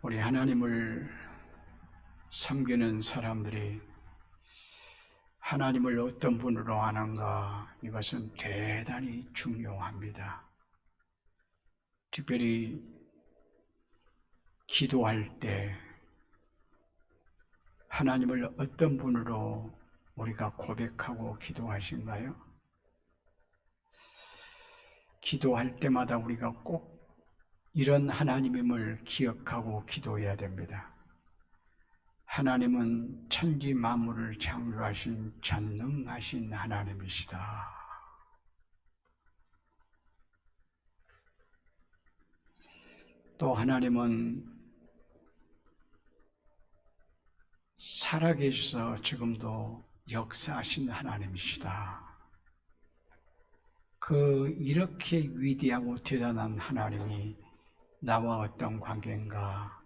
우리 하나님을 섬기는 사람들이 하나님을 어떤 분으로 아는가, 이것은 대단히 중요합니다. 특별히 기도할 때 하나님을 어떤 분으로 우리가 고백하고 기도하신가요? 기도할 때마다 우리가 꼭 이런 하나님임을 기억하고 기도해야 됩니다. 하나님은 천지 만물을 창조하신 전능하신 하나님이시다. 또 하나님은 살아계셔서 지금도 역사하신 하나님이시다. 이렇게 위대하고 대단한 하나님이 나와 어떤 관계인가?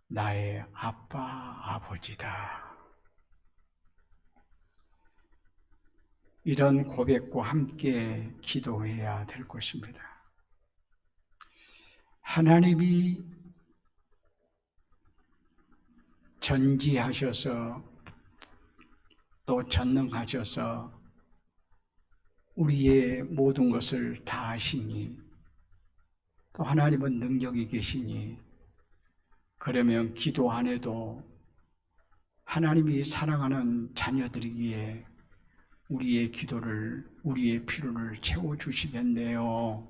나의 아빠, 아버지다. 이런 고백과 함께 기도해야 될 것입니다. 하나님이 전지하셔서 또 전능하셔서 우리의 모든 것을 다 아시니, 또 하나님은 능력이 계시니, 그러면 기도 안 해도 하나님이 사랑하는 자녀들이기에 우리의 기도를, 우리의 필요를 채워주시겠네요.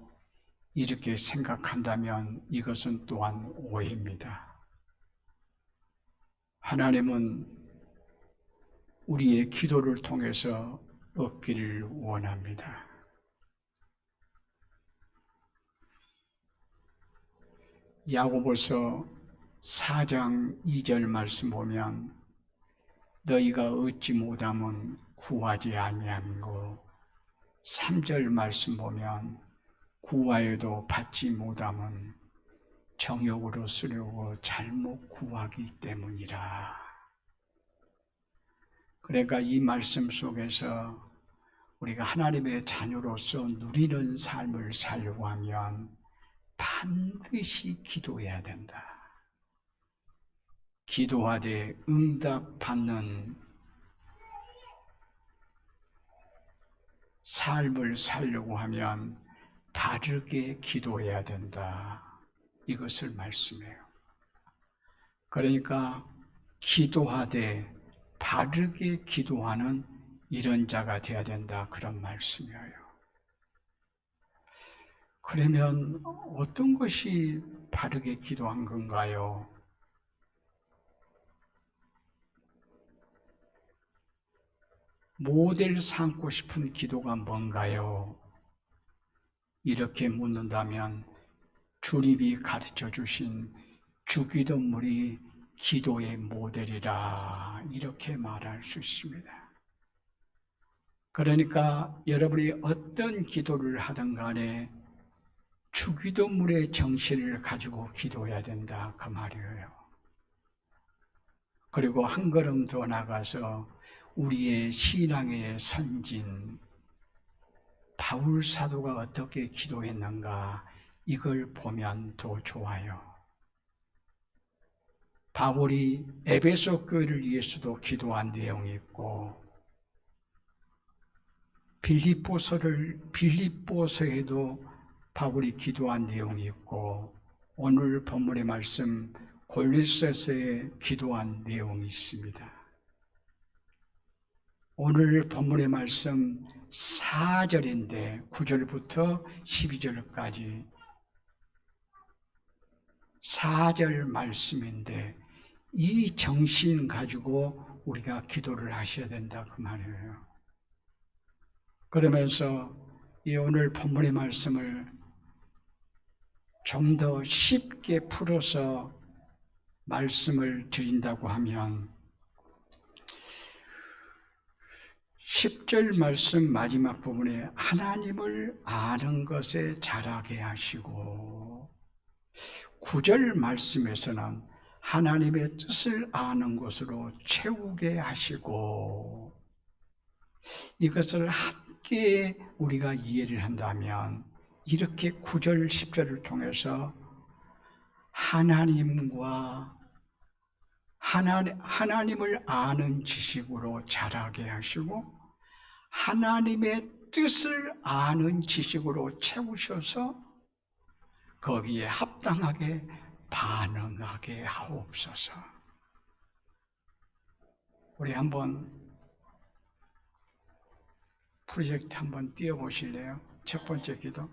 이렇게 생각한다면 이것은 또한 오해입니다. 하나님은 우리의 기도를 통해서 얻기를 원합니다. 야고보서 4장 2절 말씀 보면 너희가 얻지 못함은 구하지 아니함이고, 3절 말씀 보면 구하여도 받지 못함은 정욕으로 쓰려고 잘못 구하기 때문이라. 그러니까 이 말씀 속에서 우리가 하나님의 자녀로서 누리는 삶을 살려고 하면 반드시 기도해야 된다. 기도하되 응답받는 삶을 살려고 하면 바르게 기도해야 된다. 이것을 말씀해요. 그러니까 기도하되 바르게 기도하는 이런 자가 되어야 된다, 그런 말씀이에요. 그러면 어떤 것이 바르게 기도한 건가요? 모델 삼고 싶은 기도가 뭔가요? 이렇게 묻는다면 주님이 가르쳐 주신 주기도문이 기도의 모델이라, 이렇게 말할 수 있습니다. 그러니까 여러분이 어떤 기도를 하든 간에 주기도문의 정신을 가지고 기도해야 된다, 그 말이에요. 그리고 한 걸음 더 나가서 우리의 신앙의 선진 바울 사도가 어떻게 기도했는가, 이걸 보면 더 좋아요. 바울이 에베소 교회를 위해서도 기도한 내용이 있고, 빌립보서에도 바울이 기도한 내용이 있고, 오늘 본문의 말씀 골로새서에 기도한 내용이 있습니다. 오늘 본문의 말씀 4절인데 9절부터 12절까지 4절 말씀인데 이 정신 가지고 우리가 기도를 하셔야 된다, 그 말이에요. 그러면서 이 오늘 본문의 말씀을 좀 더 쉽게 풀어서 말씀을 드린다고 하면 10절 말씀 마지막 부분에 하나님을 아는 것에 자라게 하시고, 9절 말씀에서는 하나님의 뜻을 아는 것으로 채우게 하시고, 이것을 함께 우리가 이해를 한다면 이렇게 9절 10절을 통해서 하나님과 하나님을 아는 지식으로 자라게 하시고 하나님의 뜻을 아는 지식으로 채우셔서 거기에 합당하게 반응하게 하옵소서. 우리 한번 프로젝트 한번 띄워보실래요? 첫 번째 기도.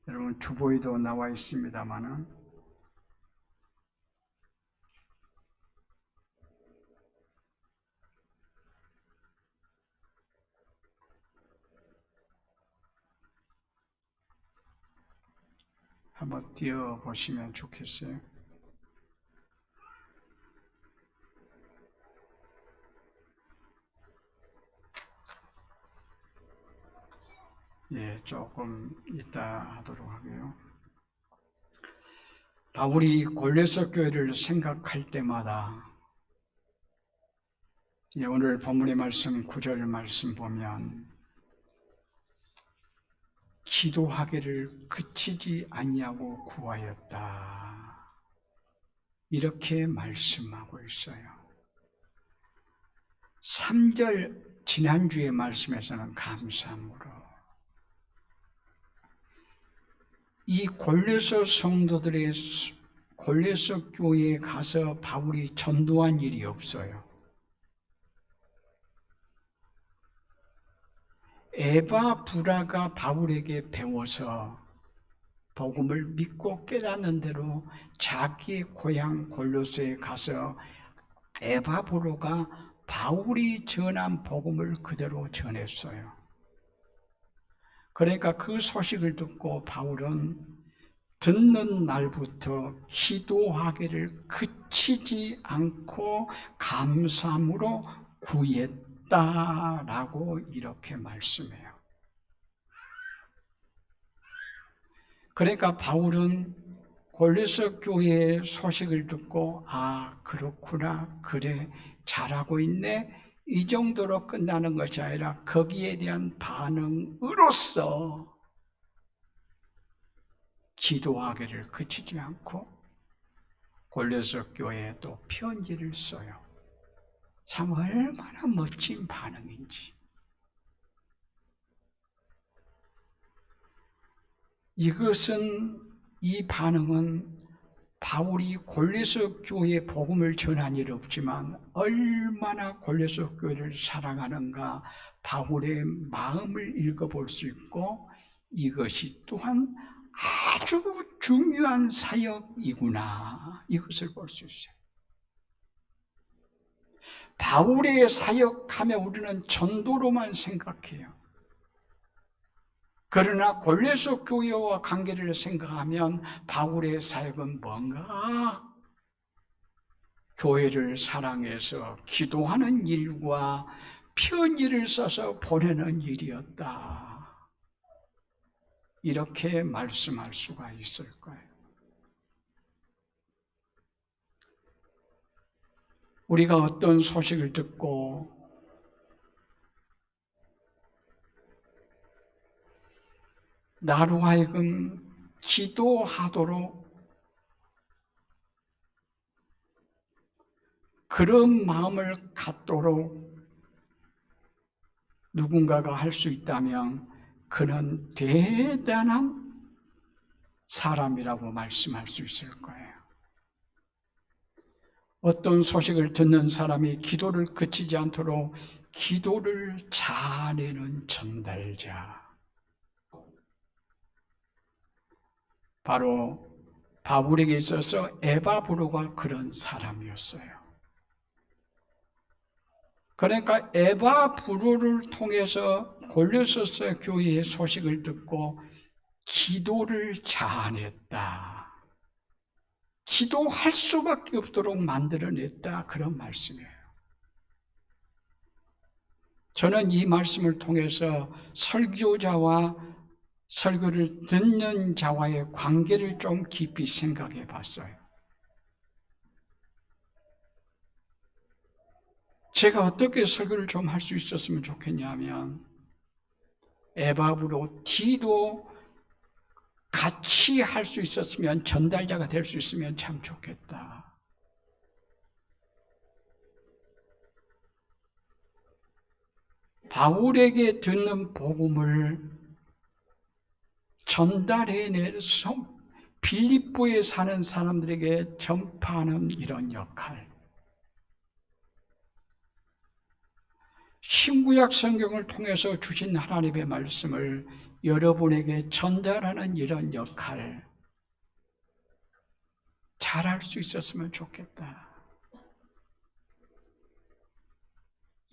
여러분 주보에도 나와 있습니다만은 한번 띄워보시면 좋겠어요. 예, 조금 이따 하도록 하고요. 바울이 골로새 교회를 생각할 때마다 오늘 본문의 말씀 9절 말씀 보면 기도하기를 그치지 아니하고 구하였다. 이렇게 말씀하고 있어요. 3절 지난주의 말씀에서는 감사함으로 이 골로새 성도들의 골로새 교회에 가서 바울이 전도한 일이 없어요. 에바브라가 바울에게 배워서 복음을 믿고 깨닫는 대로 자기의 고향 골로새에 가서 에바브로가 바울이 전한 복음을 그대로 전했어요. 그러니까 그 소식을 듣고 바울은 듣는 날부터 기도하기를 그치지 않고 감사함으로 구했다라고 이렇게 말씀해요. 그러니까 바울은 골로새 교회의 소식을 듣고 그렇구나, 그래, 잘하고 있네, 이 정도로 끝나는 것이 아니라 거기에 대한 반응으로서 기도하기를 그치지 않고 골로새 교회에 또 편지를 써요. 참 얼마나 멋진 반응인지. 이 반응은 바울이 골로새 교회에 복음을 전한 일 없지만 얼마나 골로새 교회를 사랑하는가 바울의 마음을 읽어볼 수 있고 이것이 또한 아주 중요한 사역이구나 이것을 볼 수 있어요. 바울의 사역하며 우리는 전도로만 생각해요. 그러나 골로새 교회와 관계를 생각하면 바울의 사역은 뭔가? 교회를 사랑해서 기도하는 일과 편지를 써서 보내는 일이었다. 이렇게 말씀할 수가 있을 거예요. 우리가 어떤 소식을 듣고 나로 하여금 기도하도록 그런 마음을 갖도록 누군가가 할 수 있다면 그는 대단한 사람이라고 말씀할 수 있을 거예요. 어떤 소식을 듣는 사람이 기도를 그치지 않도록 기도를 잘해내는 전달자. 바로 바울에게 있어서 에바브로가 그런 사람이었어요. 그러니까 에바브로를 통해서 골로새 교회의 소식을 듣고 기도를 잘했다. 기도할 수밖에 없도록 만들어냈다. 그런 말씀이에요. 저는 이 말씀을 통해서 설교자와 설교를 듣는 자와의 관계를 좀 깊이 생각해 봤어요. 제가 어떻게 설교를 좀 할 수 있었으면 좋겠냐면 에바브로 디도 같이 할 수 있었으면, 전달자가 될 수 있으면 참 좋겠다. 바울에게 듣는 복음을 전달해내서 빌립보에 사는 사람들에게 전파하는 이런 역할. 신구약 성경을 통해서 주신 하나님의 말씀을 여러분에게 전달하는 이런 역할, 잘할 수 있었으면 좋겠다.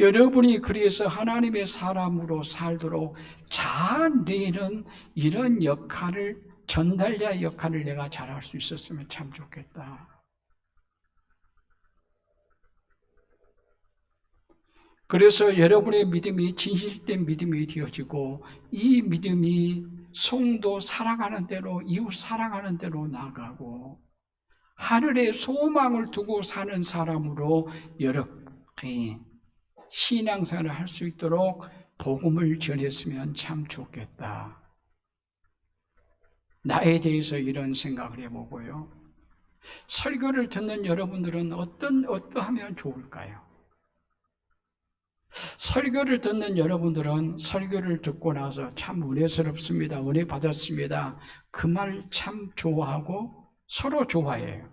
여러분이 그래서 하나님의 사람으로 살도록 잘 내는 이런 역할을, 전달자 역할을 내가 잘할 수 있었으면 참 좋겠다. 그래서 여러분의 믿음이 진실된 믿음이 되어지고, 이 믿음이 성도 사랑하는 대로, 이웃 사랑하는 대로 나가고, 하늘에 소망을 두고 사는 사람으로 여러분이 신앙생활을 할 수 있도록 복음을 전했으면 참 좋겠다. 나에 대해서 이런 생각을 해보고요. 설교를 듣는 여러분들은 어떠하면 좋을까요? 설교를 듣는 여러분들은 설교를 듣고 나서 참 은혜스럽습니다, 은혜 받았습니다, 그 말 참 좋아하고 서로 좋아해요.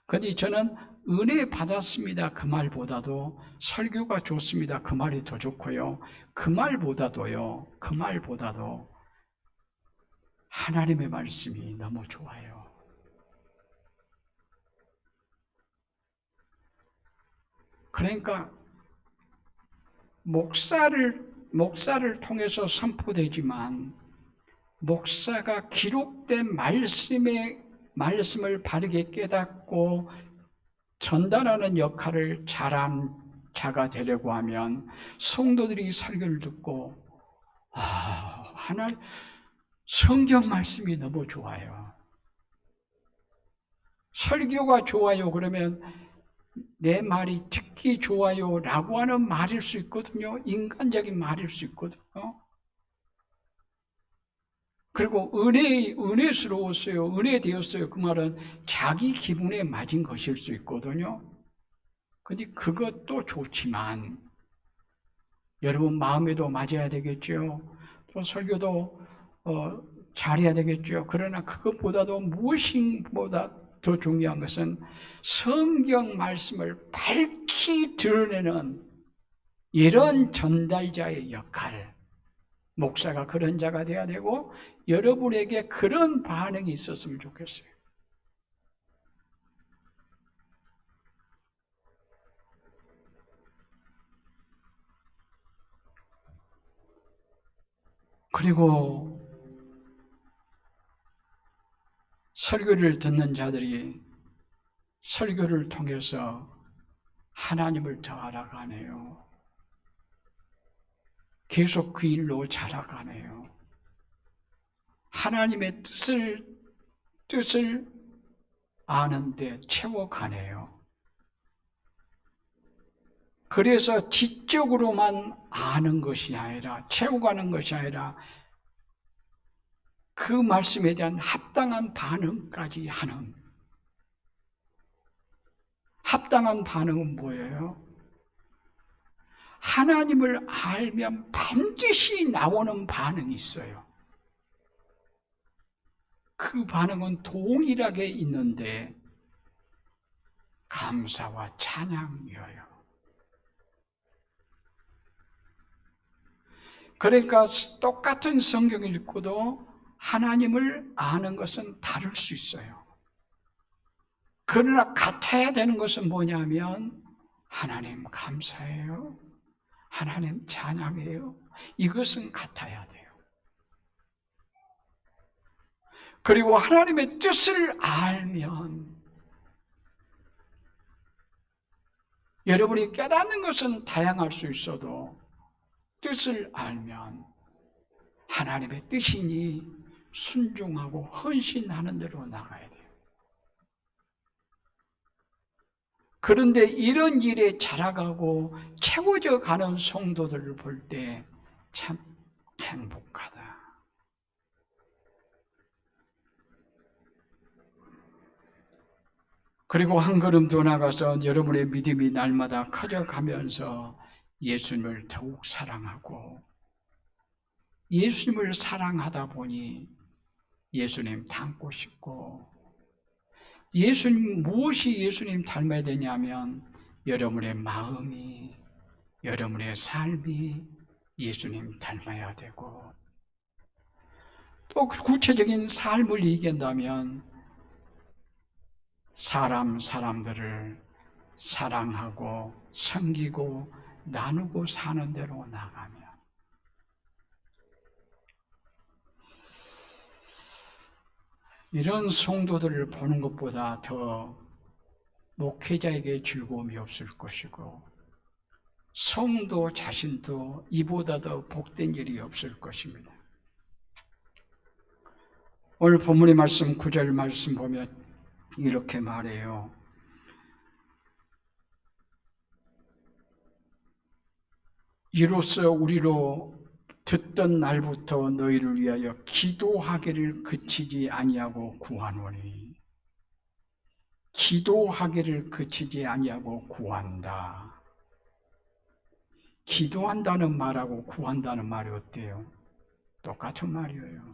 그런데 저는 은혜 받았습니다 그 말보다도 설교가 좋습니다 그 말이 더 좋고요, 그 말보다도 하나님의 말씀이 너무 좋아요. 그러니까 목사를 통해서 선포되지만, 목사가 기록된 말씀을 바르게 깨닫고 전달하는 역할을 잘한 자가 되려고 하면, 성도들이 설교를 듣고 하나님 성경 말씀이 너무 좋아요, 설교가 좋아요, 그러면 내 말이 듣기 좋아요 라고 하는 말일 수 있거든요. 인간적인 말일 수 있거든요. 그리고 은혜스러웠어요, 은혜되었어요, 그 말은 자기 기분에 맞은 것일 수 있거든요. 근데 그것도 좋지만 여러분 마음에도 맞아야 되겠죠. 또 설교도 잘해야 되겠죠. 그러나 그것보다도 무엇보다 더 중요한 것은 성경 말씀을 밝히 드러내는 이런 전달자의 역할, 목사가 그런 자가 되어야 되고, 여러분에게 그런 반응이 있었으면 좋겠어요. 그리고 설교를 듣는 자들이 설교를 통해서 하나님을 더 알아가네요. 계속 그 일로 자라가네요. 하나님의 뜻을 아는데 채워가네요. 그래서 지적으로만 아는 것이 아니라, 채워가는 것이 아니라 그 말씀에 대한 합당한 반응까지 하는. 합당한 반응은 뭐예요? 하나님을 알면 반드시 나오는 반응이 있어요. 그 반응은 동일하게 있는데 감사와 찬양이에요. 그러니까 똑같은 성경을 읽고도 하나님을 아는 것은 다를 수 있어요. 그러나 같아야 되는 것은 뭐냐면, 하나님 감사해요, 하나님 찬양해요, 이것은 같아야 돼요. 그리고 하나님의 뜻을 알면, 여러분이 깨닫는 것은 다양할 수 있어도 뜻을 알면 하나님의 뜻이니 순종하고 헌신하는 대로 나가야 돼요. 그런데 이런 일에 자라가고 채워져 가는 성도들을 볼 때 참 행복하다. 그리고 한 걸음 더 나가서 여러분의 믿음이 날마다 커져가면서 예수님을 더욱 사랑하고, 예수님을 사랑하다 보니 예수님 닮고 싶고, 무엇이 예수님 닮아야 되냐면 여러분의 마음이, 여러분의 삶이 예수님 닮아야 되고, 또 구체적인 삶을 얘기한다면 사람들을 사랑하고 섬기고 나누고 사는 대로 나가면, 이런 성도들을 보는 것보다 더 목회자에게 즐거움이 없을 것이고, 성도 자신도 이보다 더 복된 일이 없을 것입니다. 오늘 본문의 말씀 9절 말씀 보면 이렇게 말해요. 이로써 우리로 듣던 날부터 너희를 위하여 기도하기를 그치지 아니하고 구하노니, 기도하기를 그치지 아니하고 구한다. 기도한다는 말하고 구한다는 말이 어때요? 똑같은 말이에요.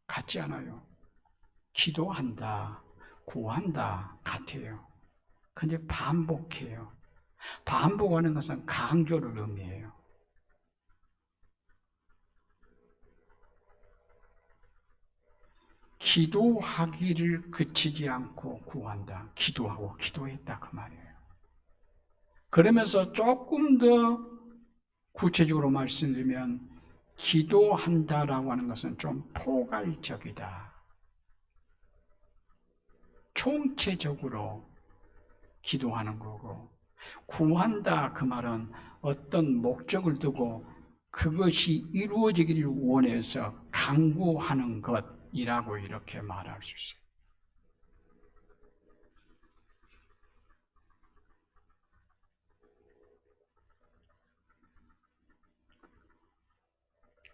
같지 않아요. 기도한다, 구한다 같아요. 근데 반복해요. 반복하는 것은 강조를 의미해요. 기도하기를 그치지 않고 구한다. 기도하고 기도했다 그 말이에요. 그러면서 조금 더 구체적으로 말씀드리면 기도한다라고 하는 것은 좀 포괄적이다. 총체적으로 기도하는 거고, 구한다 그 말은 어떤 목적을 두고 그것이 이루어지기를 원해서 간구하는 것이라고 이렇게 말할 수 있어요.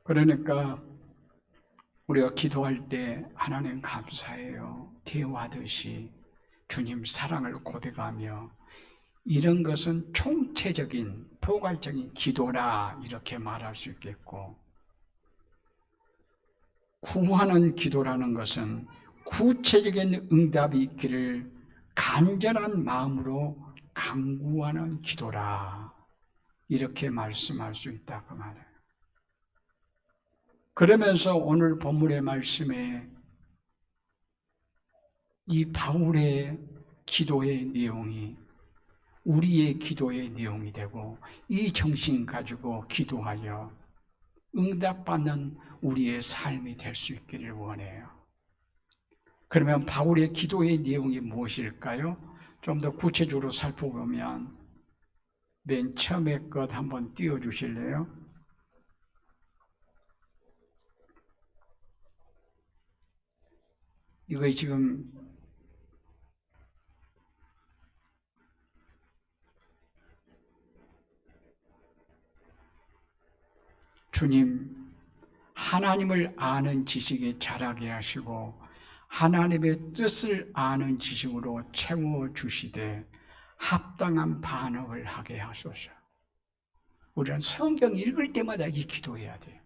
그러니까 우리가 기도할 때 하나님 감사해요, 대화하듯이 주님 사랑을 고백하며, 이런 것은 총체적인 포괄적인 기도라 이렇게 말할 수 있겠고, 구하는 기도라는 것은 구체적인 응답이 있기를 간절한 마음으로 간구하는 기도라 이렇게 말씀할 수 있다 그 말이에요. 그러면서 오늘 본문의 말씀에 이 바울의 기도의 내용이 우리의 기도의 내용이 되고, 이 정신 가지고 기도하여 응답받는 우리의 삶이 될 수 있기를 원해요. 그러면 바울의 기도의 내용이 무엇일까요? 좀 더 구체적으로 살펴보면 맨 처음에 것 한번 띄워주실래요? 이거 지금 주님, 하나님을 아는 지식에 자라게 하시고 하나님의 뜻을 아는 지식으로 채워주시되 합당한 반응을 하게 하소서. 우리는 성경 읽을 때마다 이 기도해야 돼요.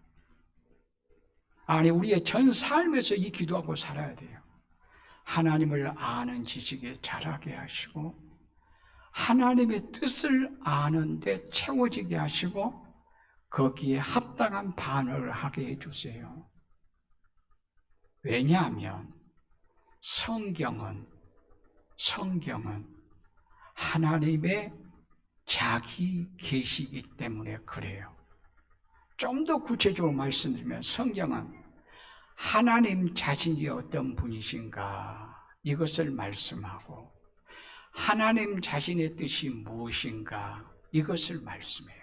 아니, 우리의 전 삶에서 이 기도하고 살아야 돼요. 하나님을 아는 지식에 자라게 하시고 하나님의 뜻을 아는데 채워지게 하시고 거기에 합당한 반응을 하게 해주세요. 왜냐하면 성경은 하나님의 자기 계시이기 때문에 그래요. 좀 더 구체적으로 말씀드리면 성경은 하나님 자신이 어떤 분이신가 이것을 말씀하고 하나님 자신의 뜻이 무엇인가 이것을 말씀해요.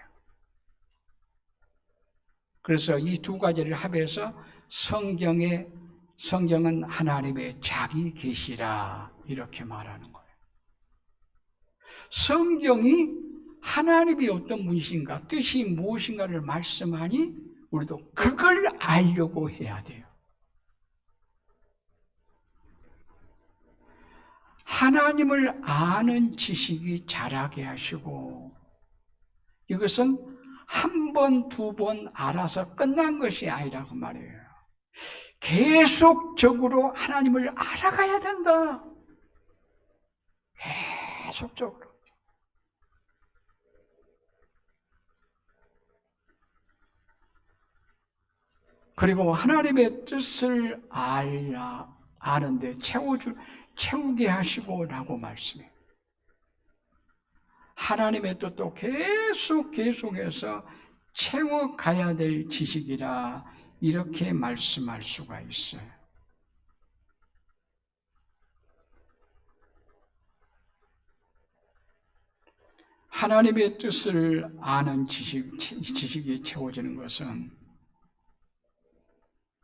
그래서 이 두 가지를 합해서 성경은 하나님의 자기 계시라 이렇게 말하는 거예요. 성경이 하나님이 어떤 분이신가, 뜻이 무엇인가를 말씀하니 우리도 그걸 알려고 해야 돼요. 하나님을 아는 지식이 자라게 하시고, 이것은 한 번, 두 번 알아서 끝난 것이 아니라고 말이에요. 계속적으로 하나님을 알아가야 된다. 계속적으로. 그리고 하나님의 뜻을 아는데 채우게 하시고 라고 말씀해요. 하나님의 뜻도 계속해서 채워가야 될 지식이라 이렇게 말씀할 수가 있어요. 하나님의 뜻을 아는 지식이 채워지는 것은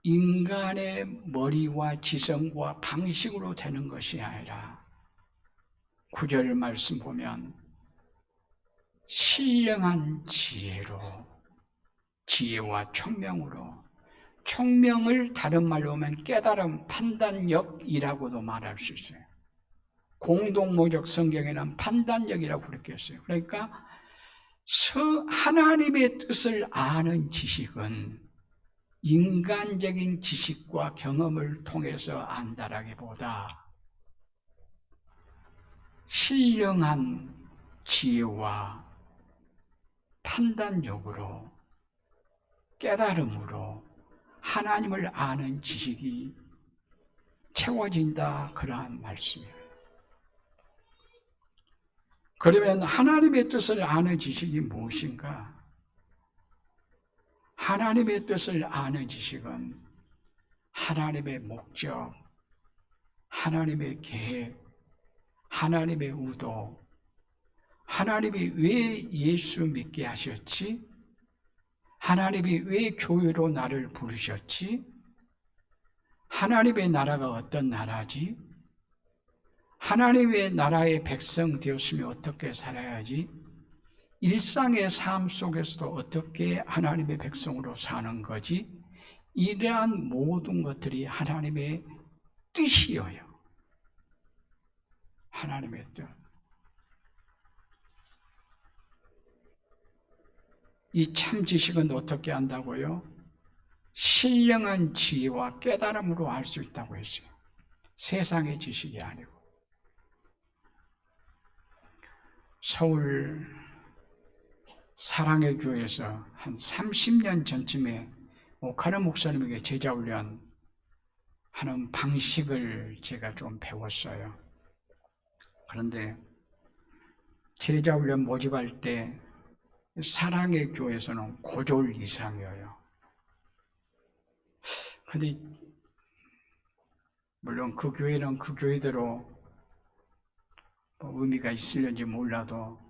인간의 머리와 지성과 방식으로 되는 것이 아니라 9절 말씀 보면 신령한 지혜로, 지혜와 총명으로, 총명을 다른 말로 하면 깨달음, 판단력이라고도 말할 수 있어요. 공동목적 성경에는 판단력이라고 부르겠어요. 그러니까 하나님의 뜻을 아는 지식은 인간적인 지식과 경험을 통해서 안다라기보다 신령한 지혜와 판단력으로, 깨달음으로 하나님을 아는 지식이 채워진다, 그러한 말씀이에요. 그러면 하나님의 뜻을 아는 지식이 무엇인가? 하나님의 뜻을 아는 지식은 하나님의 목적, 하나님의 계획, 하나님의 의도, 하나님이 왜 예수 믿게 하셨지? 하나님이 왜 교회로 나를 부르셨지? 하나님의 나라가 어떤 나라지? 하나님의 나라의 백성 되었으면 어떻게 살아야지? 일상의 삶 속에서도 어떻게 하나님의 백성으로 사는 거지? 이러한 모든 것들이 하나님의 뜻이에요. 하나님의 뜻. 이 참 지식은 어떻게 한다고요? 신령한 지혜와 깨달음으로 알 수 있다고 했어요. 세상의 지식이 아니고. 서울 사랑의 교회에서 한 30년 전쯤에 오카르 목사님에게 제자훈련 하는 방식을 제가 좀 배웠어요. 그런데 제자훈련 모집할 때 사랑의 교회에서는 고졸 이상이에요. 근데 물론 그 교회는 그 교회대로 의미가 있을는지 몰라도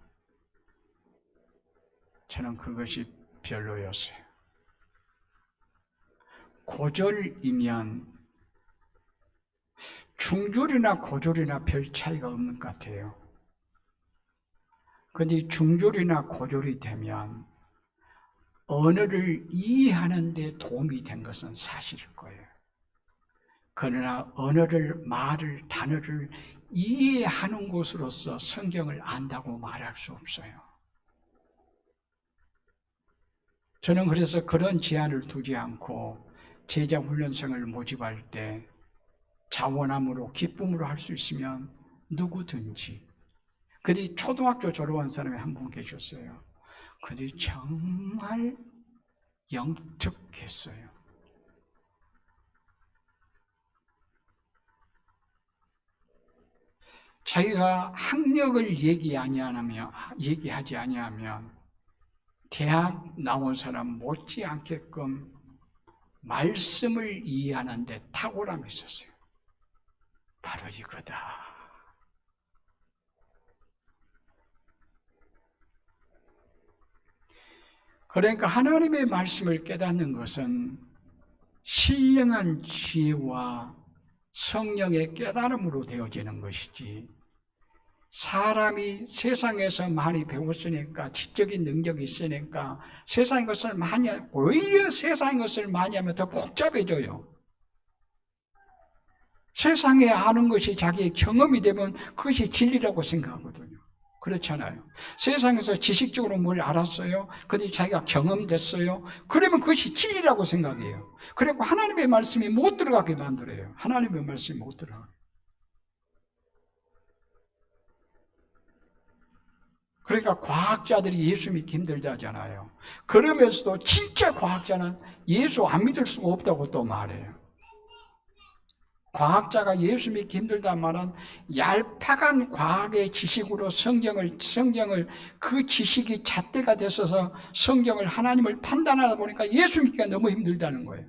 저는 그것이 별로였어요. 고졸이면 중졸이나 고졸이나 별 차이가 없는 것 같아요. 그런데 중졸이나 고졸이 되면 언어를 이해하는 데 도움이 된 것은 사실일 거예요. 그러나 언어를, 말을, 단어를 이해하는 것으로서 성경을 안다고 말할 수 없어요. 저는 그래서 그런 제한을 두지 않고 제자 훈련생을 모집할 때 자원함으로, 기쁨으로 할 수 있으면 누구든지. 그들이 초등학교 졸업한 사람이 한 분 계셨어요. 그들이 정말 영특했어요. 자기가 학력을 얘기하지 아니하면 대학 나온 사람 못지않게끔 말씀을 이해하는 데 탁월함이 있었어요. 바로 이거다. 그러니까 하나님의 말씀을 깨닫는 것은 신령한 지혜와 성령의 깨달음으로 되어지는 것이지, 사람이 세상에서 많이 배웠으니까, 지적인 능력이 있으니까 세상의 것을 많이, 오히려 세상의 것을 많이 하면 더 복잡해져요. 세상에 아는 것이 자기의 경험이 되면 그것이 진리라고 생각하거든요. 그렇잖아요. 세상에서 지식적으로 뭘 알았어요. 근데 자기가 경험됐어요. 그러면 그것이 진리라고 생각해요. 그리고 하나님의 말씀이 못 들어가게 만들어요. 하나님의 말씀이 못 들어가게. 그러니까 과학자들이 예수 믿기 힘들다 하잖아요. 그러면서도 진짜 과학자는 예수 안 믿을 수가 없다고 또 말해요. 과학자가 예수 믿기 힘들단 말은 얄팍한 과학의 지식으로 성경을 그 지식이 잣대가 됐어서 성경을 하나님을 판단하다 보니까 예수 믿기가 너무 힘들다는 거예요.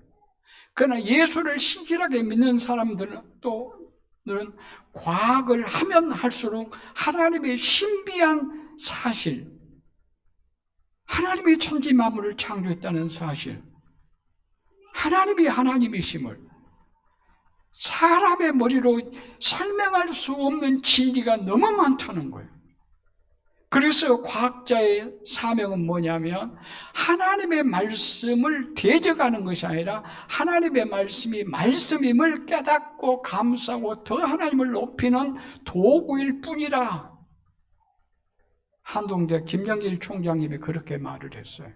그러나 예수를 신실하게 믿는 사람들은 또는 과학을 하면 할수록 하나님의 신비한 사실, 하나님이 천지 만물을 창조했다는 사실, 하나님이 하나님이심을 사람의 머리로 설명할 수 없는 진리가 너무 많다는 거예요. 그래서 과학자의 사명은 뭐냐면 하나님의 말씀을 대적하는 것이 아니라 하나님의 말씀이 말씀임을 깨닫고 감사하고 더 하나님을 높이는 도구일 뿐이라. 한동대 김영길 총장님이 그렇게 말을 했어요.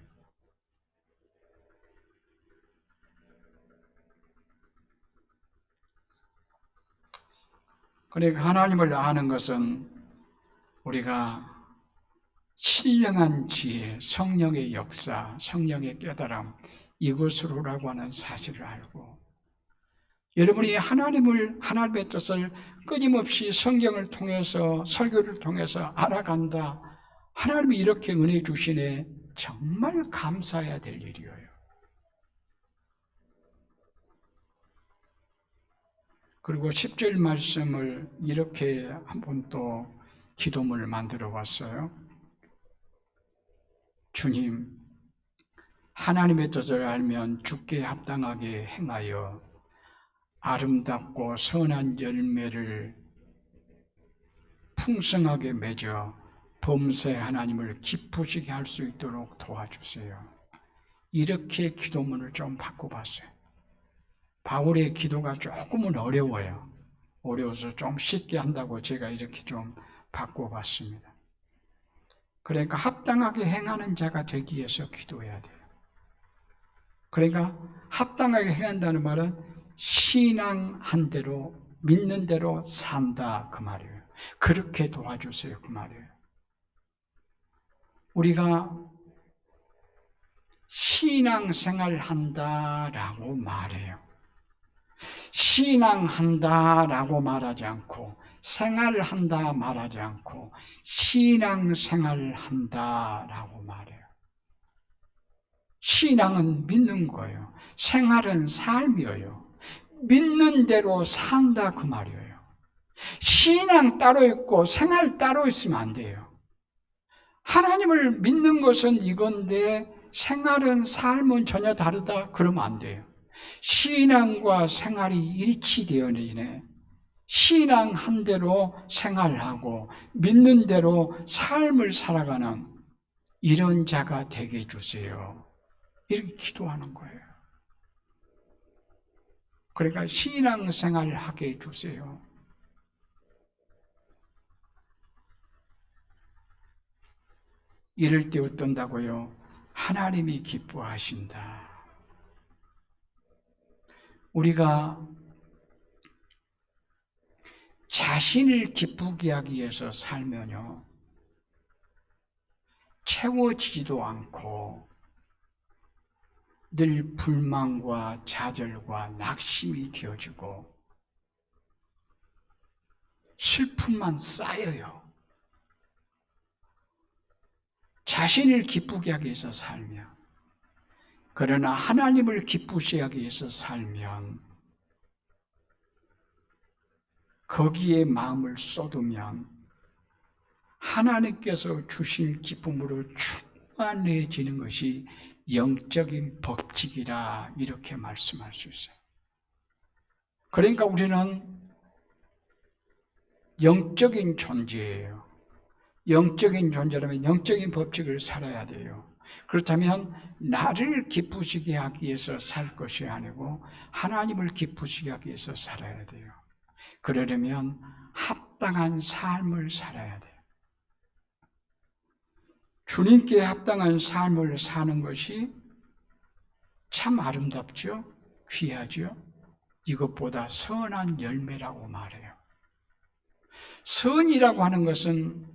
그러니까 하나님을 아는 것은 우리가 신령한 지혜, 성령의 역사, 성령의 깨달음, 이것으로라고 하는 사실을 알고, 여러분이 하나님의 뜻을 끊임없이 성경을 통해서, 설교를 통해서 알아간다. 하나님이 이렇게 은혜 주시네. 정말 감사해야 될 일이에요. 그리고 10절 말씀을 이렇게 한번 또 기도문을 만들어 봤어요. 주님, 하나님의 뜻을 알면 주께 합당하게 행하여 아름답고 선한 열매를 풍성하게 맺어 범사에 하나님을 기쁘시게 할 수 있도록 도와주세요. 이렇게 기도문을 좀 바꿔봤어요. 바울의 기도가 조금은 어려워요. 어려워서 좀 쉽게 한다고 제가 이렇게 좀 바꿔봤습니다. 그러니까 합당하게 행하는 자가 되기 위해서 기도해야 돼요. 그러니까 합당하게 행한다는 말은 신앙한 대로 믿는 대로 산다 그 말이에요. 그렇게 도와주세요 그 말이에요. 우리가 신앙생활 한다라고 말해요. 신앙한다라고 말하지 않고 생활한다 말하지 않고 신앙생활을 한다라고 말해요. 신앙은 믿는 거예요. 생활은 삶이에요. 믿는 대로 산다 그 말이에요. 신앙 따로 있고 생활 따로 있으면 안 돼요. 하나님을 믿는 것은 이건데 생활은 삶은 전혀 다르다 그러면 안 돼요. 신앙과 생활이 일치되어내네. 신앙한 대로 생활하고 믿는 대로 삶을 살아가는 이런 자가 되게 해주세요. 이렇게 기도하는 거예요. 그러니까 신앙생활을 하게 해주세요. 이럴 때 어떤다고요? 하나님이 기뻐하신다. 우리가 자신을 기쁘게 하기 위해서 살면요, 채워지지도 않고 늘 불만과 좌절과 낙심이 되어지고 슬픔만 쌓여요. 자신을 기쁘게 하기 위해서 살면, 그러나 하나님을 기쁘시게 하기 위해서 살면, 거기에 마음을 쏟으면 하나님께서 주신 기쁨으로 충만해지는 것이 영적인 법칙이라 이렇게 말씀할 수 있어요. 그러니까 우리는 영적인 존재예요. 영적인 존재라면 영적인 법칙을 살아야 돼요. 그렇다면 나를 기쁘시게 하기 위해서 살 것이 아니고 하나님을 기쁘시게 하기 위해서 살아야 돼요. 그러려면 합당한 삶을 살아야 돼요. 주님께 합당한 삶을 사는 것이 참 아름답죠? 귀하죠? 이것보다 선한 열매라고 말해요. 선이라고 하는 것은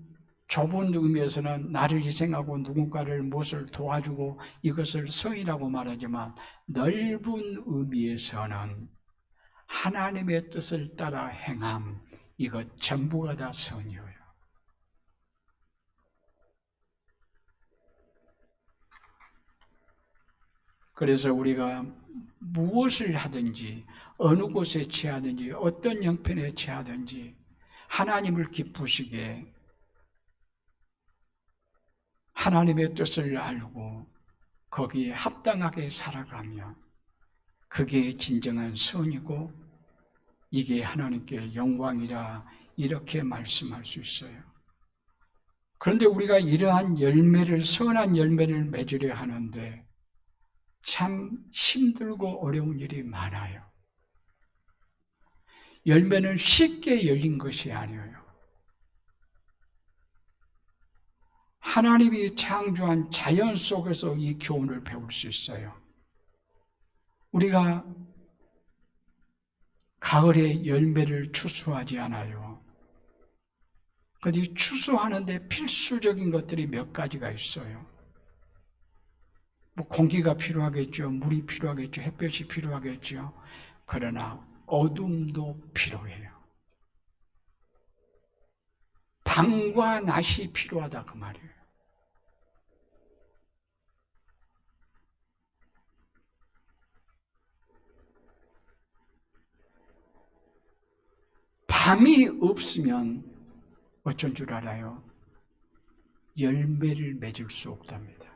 좁은 의미에서는 나를 희생하고 누군가를 무엇을 도와주고 이것을 선이라고 말하지만 넓은 의미에서는 하나님의 뜻을 따라 행함, 이것 전부가 다 선이에요. 그래서 우리가 무엇을 하든지 어느 곳에 처하든지 어떤 형편에 처하든지 하나님을 기쁘시게 하나님의 뜻을 알고 거기에 합당하게 살아가면 그게 진정한 선이고 이게 하나님께 영광이라 이렇게 말씀할 수 있어요. 그런데 우리가 이러한 열매를, 선한 열매를 맺으려 하는데 참 힘들고 어려운 일이 많아요. 열매는 쉽게 열린 것이 아니에요. 하나님이 창조한 자연 속에서 이 교훈을 배울 수 있어요. 우리가 가을에 열매를 추수하지 않아요. 근데 추수하는데 필수적인 것들이 몇 가지가 있어요. 뭐 공기가 필요하겠죠. 물이 필요하겠죠. 햇볕이 필요하겠죠. 그러나 어둠도 필요해요. 밤과 낮이 필요하다 그 말이에요. 밤이 없으면 어쩐 줄 알아요? 열매를 맺을 수 없답니다.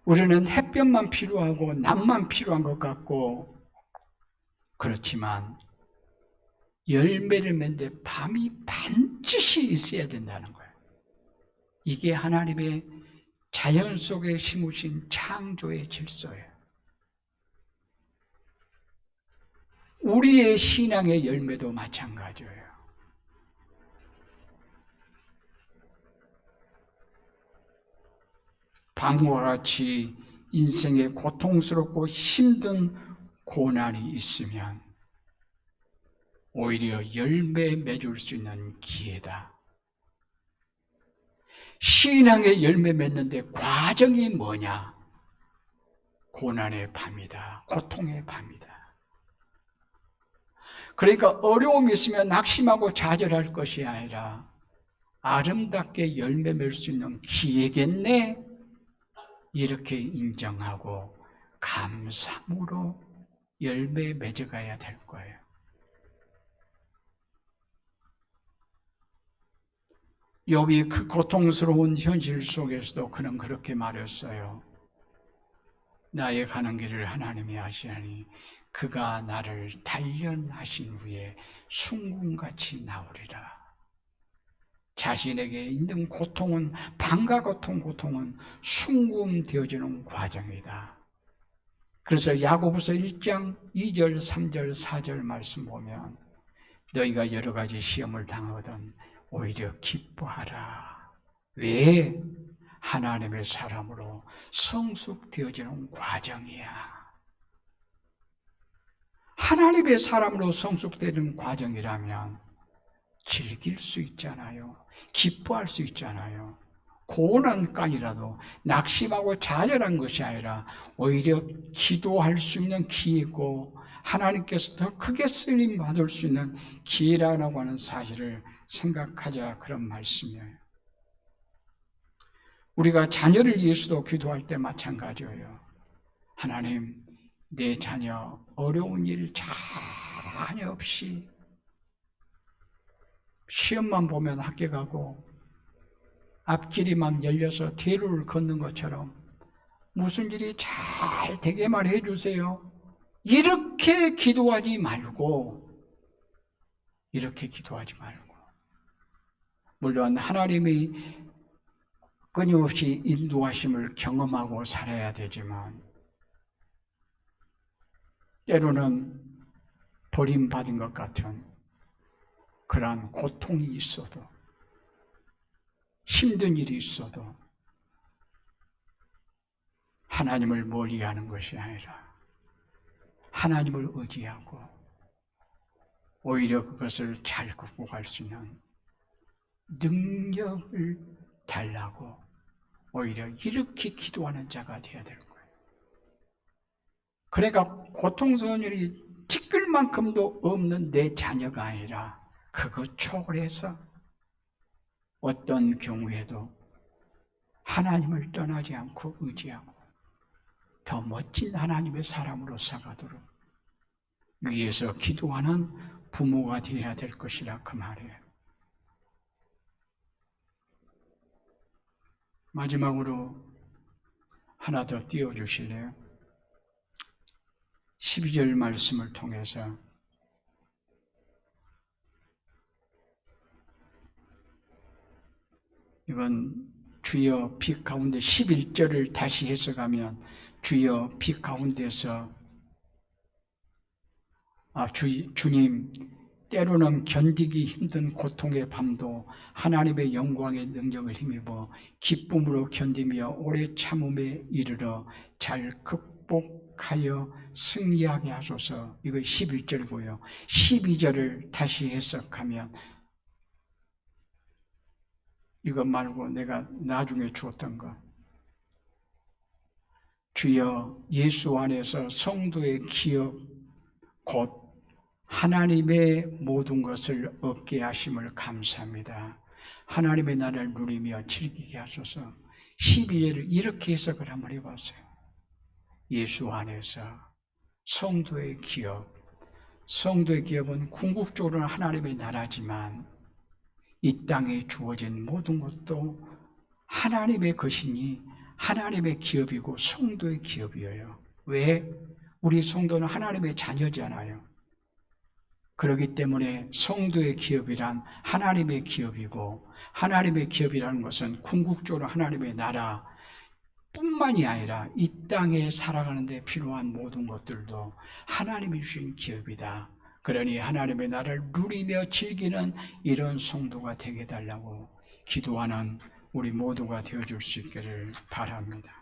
우리는 햇볕만 필요하고 낮만 필요한 것 같고 그렇지만 열매를 맺는데 밤이 반드시 있어야 된다는 거예요. 이게 하나님의 자연 속에 심으신 창조의 질서예요. 우리의 신앙의 열매도 마찬가지예요. 밤과 같이 인생에 고통스럽고 힘든 고난이 있으면 오히려 열매 맺을 수 있는 기회다. 신앙의 열매 맺는데 과정이 뭐냐? 고난의 밤이다. 고통의 밤이다. 그러니까 어려움이 있으면 낙심하고 좌절할 것이 아니라 아름답게 열매 맺을 수 있는 기회겠네? 이렇게 인정하고 감사함으로 열매 맺어가야 될 거예요. 욥이 그 고통스러운 현실 속에서도 그는 그렇게 말했어요. 나의 가는 길을 하나님이 아시나니 그가 나를 단련하신 후에 순금같이 나오리라. 자신에게 있는 고통은 밤과 같은 고통은 순금되어지는 과정이다. 그래서 야고보서 1장 2절, 3절, 4절 말씀 보면 너희가 여러 가지 시험을 당하거든 오히려 기뻐하라. 왜? 하나님의 사람으로 성숙되어지는 과정이야. 하나님의 사람으로 성숙되는 과정이라면 즐길 수 있잖아요. 기뻐할 수 있잖아요. 고난까지라도 낙심하고 좌절한 것이 아니라 오히려 기도할 수 있는 기회고 하나님께서 더 크게 쓰임 받을 수 있는 기회라고 하는 사실을 생각하자 그런 말씀이에요. 우리가 자녀를 위해서도 기도할 때 마찬가지예요. 하나님, 내 자녀 어려운 일 전혀 없이 시험만 보면 학교 가고 앞길이 막 열려서 대로를 걷는 것처럼 무슨 일이 잘 되게만 해주세요. 이렇게 기도하지 말고 물론 하나님이 끊임없이 인도하심을 경험하고 살아야 되지만 때로는 버림받은 것 같은 그러한 고통이 있어도, 힘든 일이 있어도 하나님을 멀리하는 것이 아니라 하나님을 의지하고 오히려 그것을 잘 극복할 수 있는 능력을 달라고 오히려 이렇게 기도하는 자가 되어야 되는 거예요. 그러니까 고통스러운 일이 티끌만큼도 없는 내 자녀가 아니라 그거 초월해서 어떤 경우에도 하나님을 떠나지 않고 의지하고 더 멋진 하나님의 사람으로 살아가도록 위에서 기도하는 부모가 되어야 될 것이라 그 말이에요. 마지막으로 하나 더 띄워주실래요? 12절 말씀을 통해서 이건 주여 빛 가운데 11절을 다시 해석하면 주여 빛 가운데서 주님 때로는 견디기 힘든 고통의 밤도 하나님의 영광의 능력을 힘입어 기쁨으로 견디며 오래 참음에 이르러 잘 극복하여 승리하게 하소서. 이거 11절이고요. 12절을 다시 해석하면 이것 말고 내가 나중에 주었던 것, 주여 예수 안에서 성도의 기업 곧 하나님의 모든 것을 얻게 하심을 감사합니다. 하나님의 나라를 누리며 즐기게 하소서. 12절을 이렇게 해석을 한번 해봤어요. 예수 안에서 성도의 기업, 성도의 기업은 궁극적으로는 하나님의 나라지만 이 땅에 주어진 모든 것도 하나님의 것이니 하나님의 기업이고 성도의 기업이에요. 왜? 우리 성도는 하나님의 자녀잖아요. 그렇기 때문에 성도의 기업이란 하나님의 기업이고 하나님의 기업이라는 것은 궁극적으로 하나님의 나라 뿐만이 아니라 이 땅에 살아가는 데 필요한 모든 것들도 하나님이 주신 기업이다. 그러니 하나님의 나라를 누리며 즐기는 이런 성도가 되게 해달라고 기도하는 우리 모두가 되어줄 수 있기를 바랍니다.